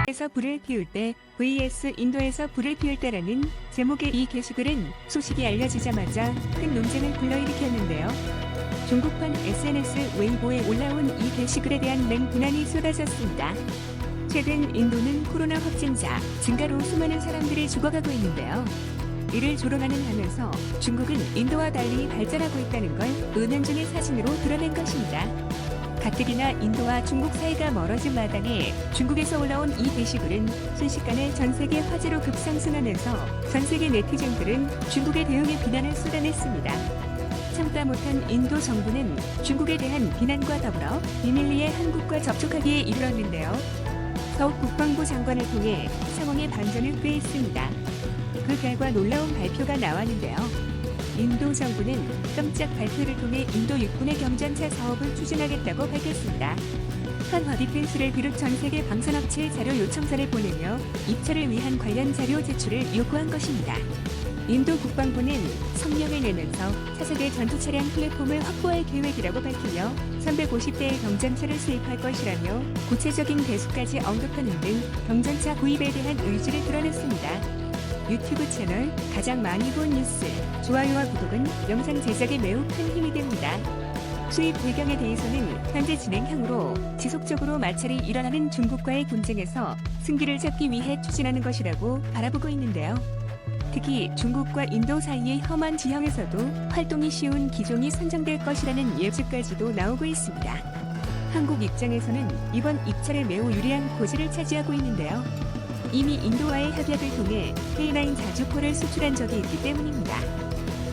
에서 불을 피울 때 vs 인도에서 불을 피울 때라는 제목의 이 게시글은 소식이 알려지자마자 큰 논쟁을 불러일으켰는데요. 중국판 SNS 웨이보에 올라온 이 게시글에 대한 맹비난이 쏟아졌습니다. 최근 인도는 코로나 확진자 증가로 수많은 사람들이 죽어가고 있는데요. 이를 조롱하는 하면서 중국은 인도와 달리 발전하고 있다는 걸 은연중의 사진으로 드러낸 것입니다. 가뜩이나 인도와 중국 사이가 멀어진 마당에 중국에서 올라온 이 게시글은 순식간에 전세계 화제로 급상승하면서 전세계 네티즌들은 중국에 대응해 비난을 쏟아냈습니다. 참다 못한 인도 정부는 중국에 대한 비난과 더불어 비밀리에 한국과 접촉하기에 이르렀는데요. 서욱 국방부 장관을 통해 상황의 반전을 꾀했습니다. 그 결과 놀라운 발표가 나왔는데요. 인도 정부는 깜짝 발표를 통해 인도 육군의 경전차 사업을 추진하겠다고 밝혔습니다. 한화 디펜스를 비롯 전 세계 방산업체에 자료 요청서를 보내며 입찰을 위한 관련 자료 제출을 요구한 것입니다. 인도 국방부는 성명을 내면서 차세대 전투 차량 플랫폼을 확보할 계획이라고 밝히며 350대의 경전차를 수입할 것이라며 구체적인 대수까지 언급하는 등 경전차 구입에 대한 의지를 드러냈습니다. 유튜브 채널 가장 많이 본 뉴스, 좋아요와 구독은 영상 제작에 매우 큰 힘이 됩니다. 수입 배경에 대해서는 현재 진행형으로 지속적으로 마찰이 일어나는 중국과의 분쟁에서 승기를 잡기 위해 추진하는 것이라고 바라보고 있는데요. 특히 중국과 인도 사이의 험한 지형에서도 활동이 쉬운 기종이 선정될 것이라는 예측까지도 나오고 있습니다. 한국 입장에서는 이번 입찰에 매우 유리한 고지를 차지하고 있는데요. 이미 인도와의 협약을 통해 K9 자주포를 수출한 적이 있기 때문입니다.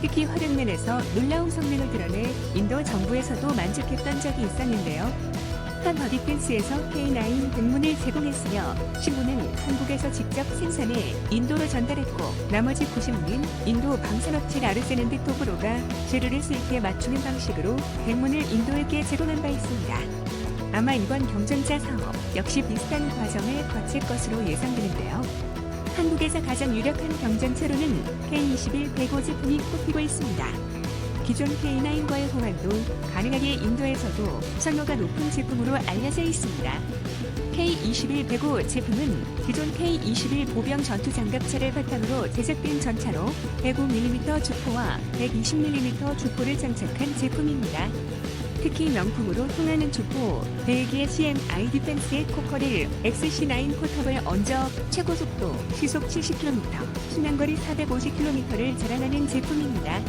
특히 화력면에서 놀라운 성능을 드러내 인도 정부에서도 만족했던 적이 있었는데요. 한화 디펜스에서 K9 백문을 제공했으며 신부는 한국에서 직접 생산해 인도로 전달했고 나머지 90는 인도 방산업체 라르세는드 토브로가 재료를 수입해 맞추는 방식으로 백문을 인도에게 제공한 바 있습니다. 아마 이번 경전차 사업 역시 비슷한 과정을 거칠 것으로 예상되는데요. 한국에서 가장 유력한 경전차로는 K21 105 제품이 꼽히고 있습니다. 기존 K9과의 호환도 가능하게 인도에서도 선호가 높은 제품으로 알려져 있습니다. K21 105 제품은 기존 K21 보병 전투 장갑차를 바탕으로 제작된 전차로 105mm 주포와 120mm 주포를 장착한 제품입니다. 특히 명품으로 통하는 주포 100의 CMI 디펜스의 코커릴 XC9 포탑을 얹어 최고 속도 시속 70km, 순항거리 450km를 자랑하는 제품입니다.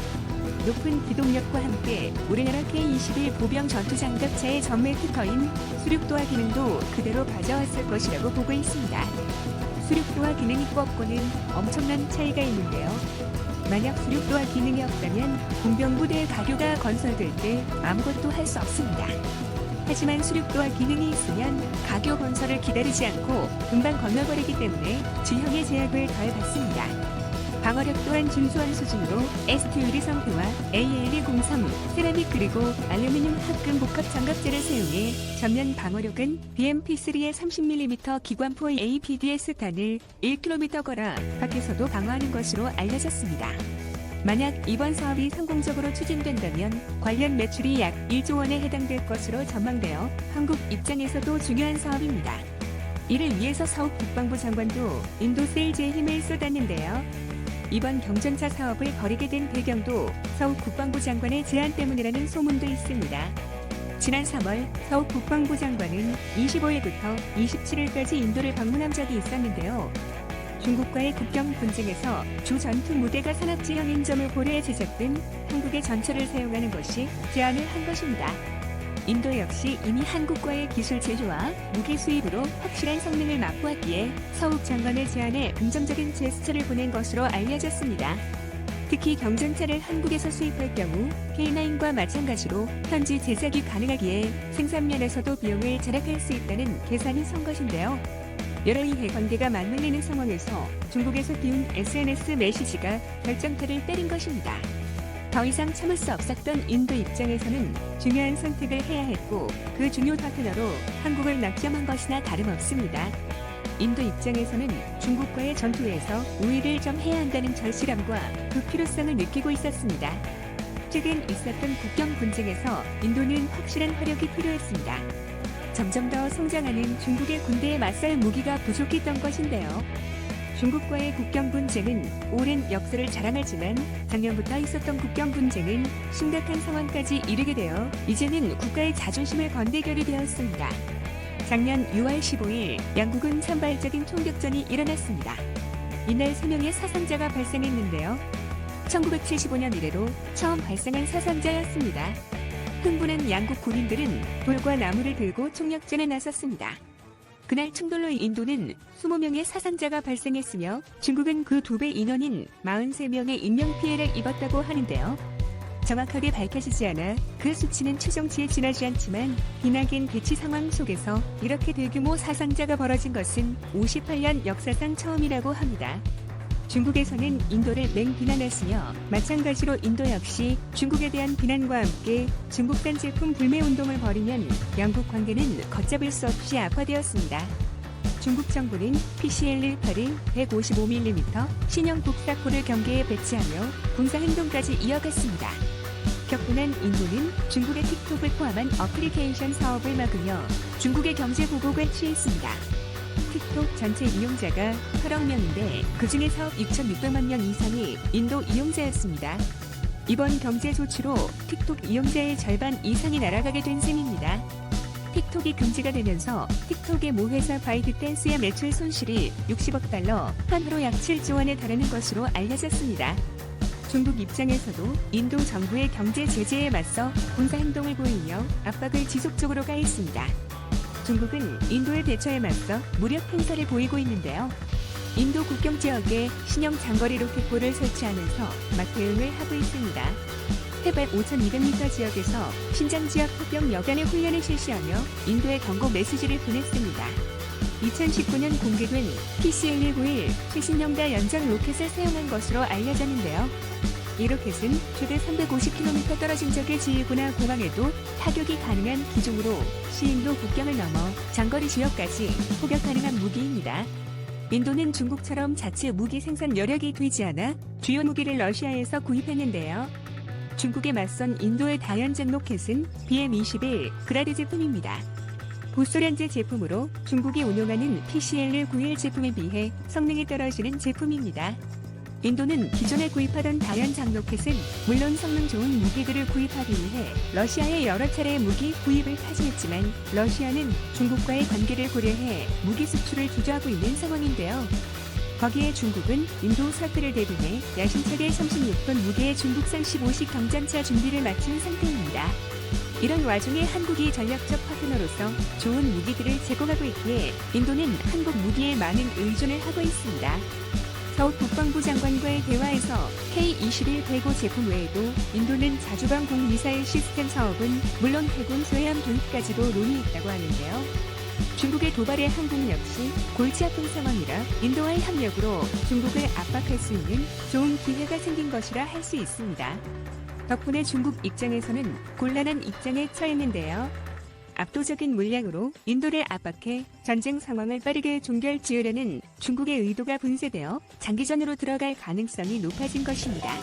높은 기동력과 함께 우리나라 K21 보병 전투장갑차의 전매 특허인 수륙도화 기능도 그대로 가져왔을 것이라고 보고 있습니다. 수륙도화 기능이 없고는 엄청난 차이가 있는데요. 만약 수륙도화 기능이 없다면 공병부대 가교가 건설될 때 아무것도 할 수 없습니다. 하지만 수륙도화 기능이 있으면 가교 건설을 기다리지 않고 금방 건너버리기 때문에 지형의 제약을 덜 받습니다. 방어력 또한 준수한 수준으로 ST 유리성표와 AL203, 세라믹 그리고 알루미늄 합금 복합 장갑재를 사용해 전면 방어력은 BMP3의 30mm 기관포 APDS 단을 1km 거라 밖에서도 방어하는 것으로 알려졌습니다. 만약 이번 사업이 성공적으로 추진된다면 관련 매출이 약 1조 원에 해당될 것으로 전망되어 한국 입장에서도 중요한 사업입니다. 이를 위해서 서욱 국방부 장관도 인도 세일즈에 힘을 쏟았는데요. 이번 경전차 사업을 벌이게 된 배경도 서욱 국방부 장관의 제안 때문이라는 소문도 있습니다. 지난 3월 서욱 국방부 장관은 25일부터 27일까지 인도를 방문한 적이 있었는데요. 중국과의 국경 분쟁에서 주 전투 무대가 산악지형인 점을 고려해 제작된 한국의 전차를 사용하는 것이 제안을 한 것입니다. 인도 역시 이미 한국과의 기술 제조와 무기 수입으로 확실한 성능을 맛보았기에 서욱 장관의 제안에 긍정적인 제스처를 보낸 것으로 알려졌습니다. 특히 경전차를 한국에서 수입할 경우 K9과 마찬가지로 현지 제작이 가능하기에 생산면에서도 비용을 절약할 수 있다는 계산이 선 것인데요. 여러 이해관계가 맞물리는 상황에서 중국에서 띄운 SNS 메시지가 결정타를 때린 것입니다. 더 이상 참을 수 없었던 인도 입장에서는 중요한 선택을 해야 했고 그 중요 파트너로 한국을 낙점한 것이나 다름없습니다. 인도 입장에서는 중국과의 전투에서 우위를 좀 해야 한다는 절실함과 그 필요성을 느끼고 있었습니다. 최근 있었던 국경 분쟁에서 인도는 확실한 화력이 필요했습니다. 점점 더 성장하는 중국의 군대에 맞설 무기가 부족했던 것인데요. 중국과의 국경 분쟁은 오랜 역사를 자랑하지만 작년부터 있었던 국경 분쟁은 심각한 상황까지 이르게 되어 이제는 국가의 자존심을 건 대결이 되었습니다. 작년 6월 15일 양국은 산발적인 총격전이 일어났습니다. 이날 3명의 사상자가 발생했는데요. 1975년 이래로 처음 발생한 사상자였습니다. 흥분한 양국 군인들은 돌과 나무를 들고 총력전에 나섰습니다. 그날 충돌로 인도는 20명의 사상자가 발생했으며 중국은 그 2배 인원인 43명의 인명피해를 입었다고 하는데요. 정확하게 밝혀지지 않아 그 수치는 추정치에 지나지 않지만 비낙인 대치 상황 속에서 이렇게 대규모 사상자가 벌어진 것은 58년 역사상 처음이라고 합니다. 중국에서는 인도를 맹비난했으며 마찬가지로 인도 역시 중국에 대한 비난과 함께 중국산 제품 불매 운동을 벌이면 양국 관계는 걷잡을 수 없이 악화되었습니다. 중국 정부는 PCL-18을 155mm 신형 국사포를 경계에 배치하며 군사행동까지 이어갔습니다. 격분한 인도는 중국의 틱톡을 포함한 어플리케이션 사업을 막으며 중국의 경제 보복에 취했습니다. 틱톡 전체 이용자가 8억 명인데 그중에서 6,600만 명 이상이 인도 이용자였습니다. 이번 경제 조치로 틱톡 이용자의 절반 이상이 날아가게 된 셈입니다. 틱톡이 금지가 되면서 틱톡의 모 회사 바이트댄스의 매출 손실이 60억 달러, 한화로 약 7조 원에 달하는 것으로 알려졌습니다. 중국 입장에서도 인도 정부의 경제 제재에 맞서 군사행동을 보이며 압박을 지속적으로 가했습니다. 중국은 인도의 대처에 맞서 무력 행사를 보이고 있는데요. 인도 국경 지역에 신형 장거리 로켓포를 설치하면서 막 대응을 하고 있습니다. 해발 5,200m 지역에서 신장 지역 합병 여간의 훈련을 실시하며 인도에 경고 메시지를 보냈습니다. 2019년 공개된 PCL-19일 최신형 다연장 로켓을 사용한 것으로 알려졌는데요. 이 로켓은 최대 350km 떨어진 적의 지휘구나 공항에도 타격이 가능한 기종으로 시인도 국경을 넘어 장거리 지역까지 포격 가능한 무기입니다. 인도는 중국처럼 자체 무기 생산 여력이 되지 않아 주요 무기를 러시아에서 구입했는데요. 중국에 맞선 인도의 다연장 로켓은 BM-21 그라드 제품입니다. 보소련제 제품으로 중국이 운용하는 PCL-91 제품에 비해 성능이 떨어지는 제품입니다. 인도는 기존에 구입하던 다연장 로켓은 물론 성능 좋은 무기들을 구입하기 위해 러시아의 여러 차례 무기 구입을 타진했지만 러시아는 중국과의 관계를 고려해 무기 수출을 주저하고 있는 상황인데요. 거기에 중국은 인도 사태를 대비해 야심차게 36톤 무게의 중국산 15식 경장차 준비를 마친 상태입니다. 이런 와중에 한국이 전략적 파트너로서 좋은 무기들을 제공하고 있기에 인도는 한국 무기에 많은 의존을 하고 있습니다. 서욱 국방부 장관과의 대화에서 K-21 대고 제품 외에도 인도는 자주방공 미사일 시스템 사업은 물론 해군 소해함 도입까지도 논의했다고 하는데요. 중국의 도발에 한국 역시 골치 아픈 상황이라 인도와의 협력으로 중국을 압박할 수 있는 좋은 기회가 생긴 것이라 할 수 있습니다. 덕분에 중국 입장에서는 곤란한 입장에 처했는데요. 압도적인 물량으로 인도를 압박해 전쟁 상황을 빠르게 종결지으려는 중국의 의도가 분쇄되어 장기전으로 들어갈 가능성이 높아진 것입니다.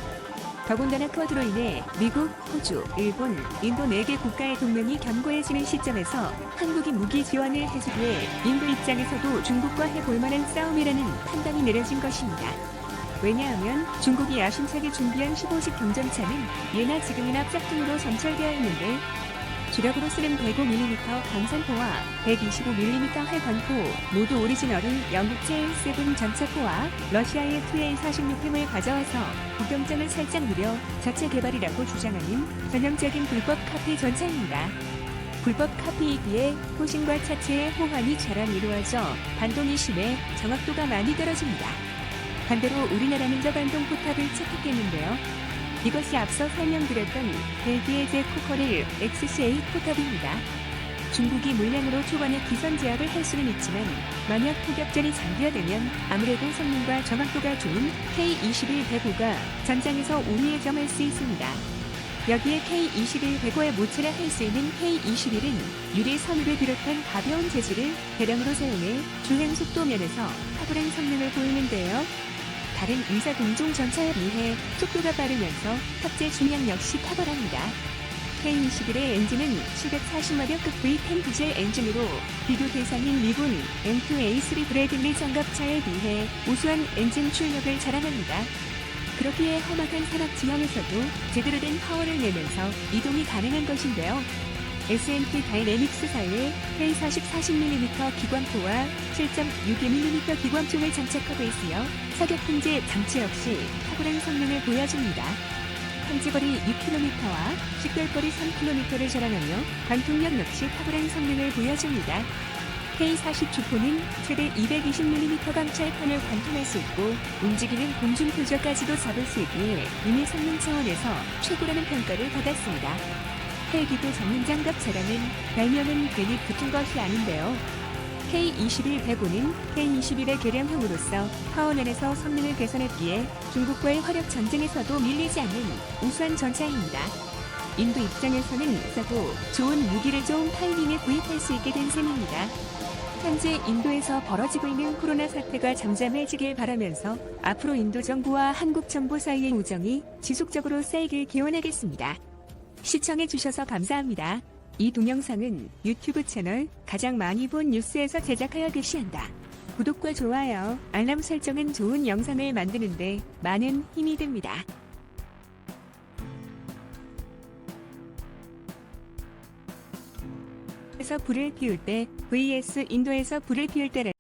더군다나 쿼드로 인해 미국, 호주, 일본, 인도 4개 국가의 동맹이 견고해지는 시점에서 한국이 무기 지원을 해주기에 인도 입장에서도 중국과 해볼 만한 싸움이라는 판단이 내려진 것입니다. 왜냐하면 중국이 야심차게 준비한 15식 경전차는 예나 지금이나 짝퉁으로 점철되어 있는데 주력으로 쓰는 105mm 강산포와 125mm 활관포 모두 오리지널인 영국제 7 전차포와 러시아의 Tu-46M을 가져와서 국경장을 살짝 누려 자체 개발이라고 주장하는 전형적인 불법 카피 전차입니다. 불법 카피이기에 호신과 차체의 호환이 잘 안 이루어져 반동이 심해 정확도가 많이 떨어집니다. 반대로 우리나라는 저반동 포탑을 채택했는데요. 이것이 앞서 설명드렸던 벨기에 제 코커릴 XCA 포탑입니다. 중국이 물량으로 초반에 기선 제압을 할 수는 있지만 만약 포격전이 장기화되면 아무래도 성능과 정확도가 좋은 K-21 전장에서 우위에 점할 수 있습니다. 여기에 K-21에 모체라 할 수 있는 K-21은 유리 선우를 비롯한 가벼운 재질을 대량으로 사용해 주행 속도 면에서 탁월한 성능을 보이는데요. 다른 의사 공종 전차에 비해 속도가 빠르면서 탑재 중량 역시 탁월합니다. K21의 엔진은 740마력급 V10 디젤 엔진으로 비교 대상인 미군 M2A3 브래들리 장갑차에 비해 우수한 엔진 출력을 자랑합니다. 그렇기에 험악한 산악 지형에서도 제대로 된 파워를 내면서 이동이 가능한 것인데요. S&P 다이내믹스사의 K40 40mm 기관포와 7.62mm 기관총을 장착하고 있으며 사격 통제 장치 역시 탁월한 성능을 보여줍니다. 탐지거리 6km와 식별거리 3km를 자랑하며 관통력 역시 탁월한 성능을 보여줍니다. K40 주포는 최대 220mm 강철판을 관통할 수 있고 움직이는 공중 표적까지도 잡을 수 있기에 이미 성능 차원에서 최고라는 평가를 받았습니다. 헬기도 전문 장갑 차량은 별명은 괜히 붙은 것이 아닌데요. K21 대구는 K21의 개량형으로서 파워면에서 성능을 개선했기에 중국과의 화력 전쟁에서도 밀리지 않는 우수한 전차입니다. 인도 입장에서는 싸고 좋은 무기를 좋은 타이밍에 구입할 수 있게 된 셈입니다. 현재 인도에서 벌어지고 있는 코로나 사태가 잠잠해지길 바라면서 앞으로 인도 정부와 한국 정부 사이의 우정이 지속적으로 쌓이길 기원하겠습니다. 시청해주셔서 감사합니다. 이 동영상은 유튜브 채널 가장 많이 본 뉴스에서 제작하여 게시한다. 구독과 좋아요, 알람 설정은 좋은 영상을 만드는데 많은 힘이 됩니다. 에서 불을 피울 때 vs 인도에서 불을 피울 때를